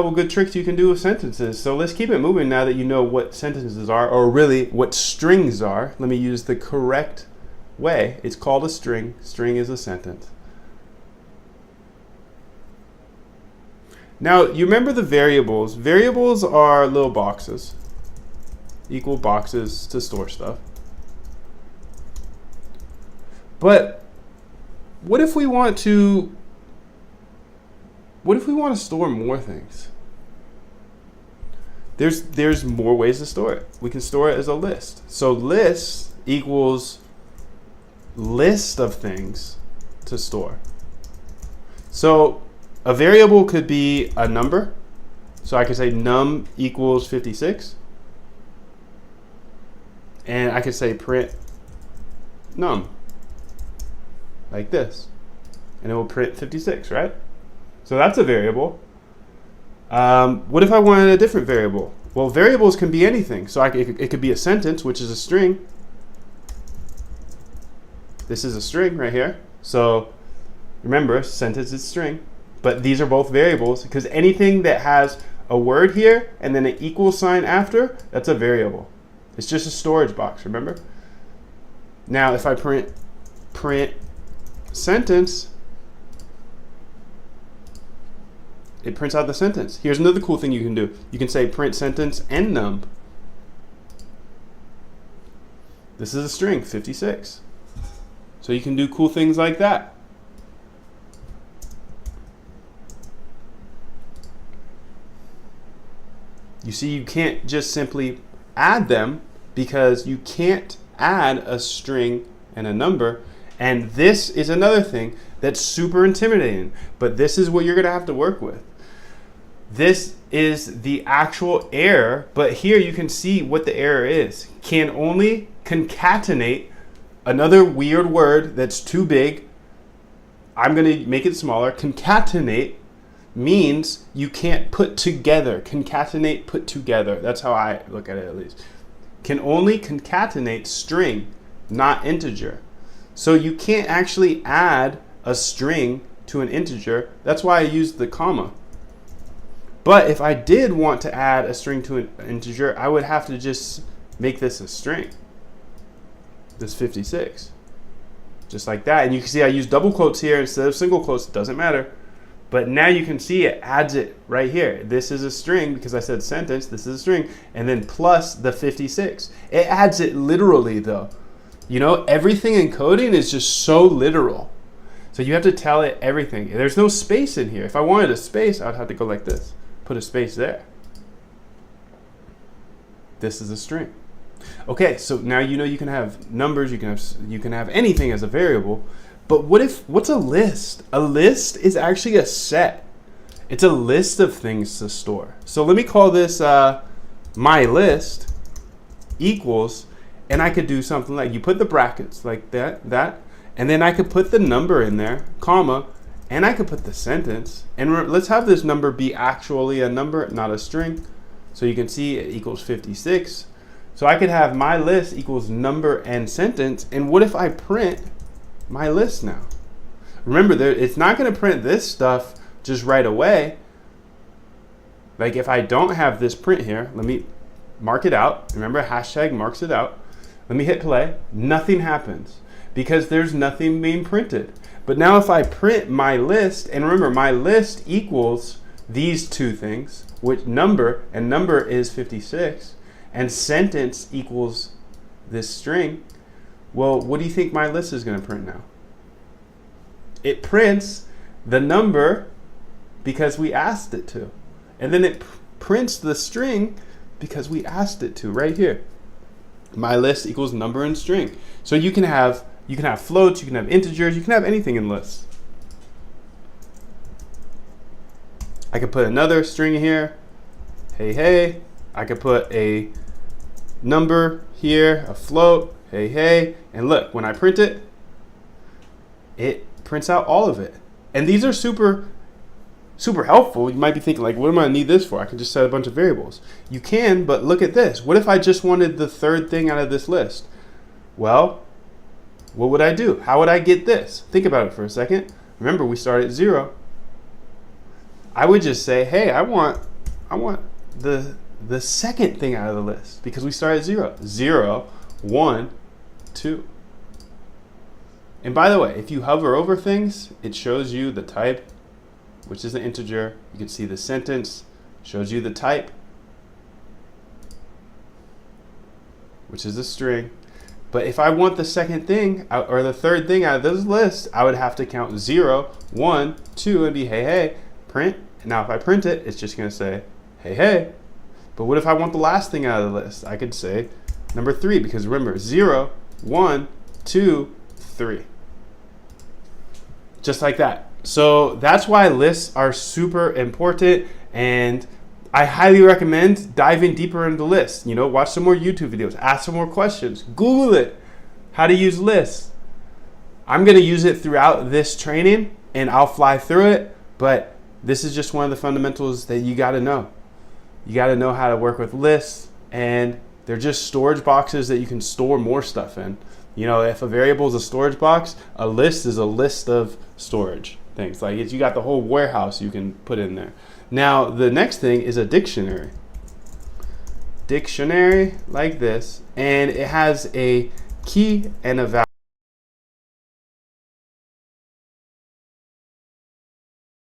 couple good tricks you can do with sentences. So let's keep it moving now that you know what sentences are, or really what strings are. Let me use the correct way. It's called a string. String is a sentence. Now, you remember the variables. Variables are little boxes, equal boxes to store stuff. But what if we want to store more things? There's more ways to store it. We can store it as a list. So list equals list of things to store. So a variable could be a number. So I could say num equals 56. And I could say print num, like this. And it will print 56, right? So that's a variable. What if I wanted a different variable? Well, variables can be anything. So it could be a sentence, which is a string. This is a string right here. So remember, sentence is string. But these are both variables, because anything that has a word here and then an equal sign after, that's a variable. It's just a storage box, remember? Now, if I print sentence, it prints out the sentence. Here's another cool thing you can do. You can say print sentence and num. This is a string, 56. So you can do cool things like that. You see, you can't just simply add them, because you can't add a string and a number. And this is another thing that's super intimidating, but this is what you're going to have to work with. This is the actual error, but here you can see what the error is. Can only concatenate another weird word that's too big. I'm going to make it smaller. Concatenate means you can't put together. Concatenate, put together. That's how I look at it, at least. Can only concatenate string, not integer. So you can't actually add a string to an integer. That's why I used the comma. But if I did want to add a string to an integer, I would have to just make this a string. This 56. Just like that. And you can see I use double quotes here instead of single quotes. It doesn't matter. But now you can see it adds it right here. This is a string because I said sentence. This is a string. And then plus the 56. It adds it literally, though. You know, everything in coding is just so literal. So you have to tell it everything. There's no space in here. If I wanted a space, I'd have to go like this. Put a space there. This is a string. Okay, so now you know you can have numbers, you can have anything as a variable. But what's a list? A list is actually a set. It's a list of things to store. So let me call this my list equals, and I could do something like, you put the brackets like that, and then I could put the number in there, comma, and I could put the sentence. And let's have this number be actually a number, not a string. So you can see it equals 56. So I could have my list equals number and sentence. And what if I print my list now? Remember, it's not going to print this stuff just right away. Like if I don't have this print here, let me mark it out. Remember, hashtag marks it out. Let me hit play. Nothing happens because there's nothing being printed. But now if I print my list, and remember my list equals these two things, which number, and number is 56, and sentence equals this string. Well, what do you think my list is going to print now? It prints the number because we asked it to. And then it prints the string because we asked it to right here. My list equals number and string. So you can have floats, you can have integers, you can have anything in lists. I could put another string here. Hey, hey. I could put a number here, a float. Hey, hey. And look, when I print it, it prints out all of it. And these are super helpful. You might be thinking, like, what am I going to need this for? I can just set a bunch of variables. You can, but look at this. What if I just wanted the third thing out of this list? Well, what would I do? How would I get this? Think about it for a second. Remember, we start at 0. I would just say, hey, I want I want the second thing out of the list because we start at 0. 0, 1, 2. And by the way, if you hover over things, it shows you the type, which is an integer. You can see the sentence, shows you the type, which is a string. But if I want the second thing or the third thing out of this list, I would have to count 0, 1, 2, and be hey, hey, print. Now, if I print it, it's just going to say hey, hey. But what if I want the last thing out of the list? I could say number 3, because remember, 0, 1, 2, 3. Just like that. So that's why lists are super important, and I highly recommend diving deeper into lists. You know, watch some more YouTube videos, ask some more questions, Google it, how to use lists. I'm going to use it throughout this training, and I'll fly through it, but this is just one of the fundamentals that you got to know. You got to know how to work with lists, and they're just storage boxes that you can store more stuff in. You know, if a variable is a storage box, a list is a list of storage things. Like you got the whole warehouse you can put in there. Now, the next thing is a dictionary. Dictionary like this, and it has a key and a value.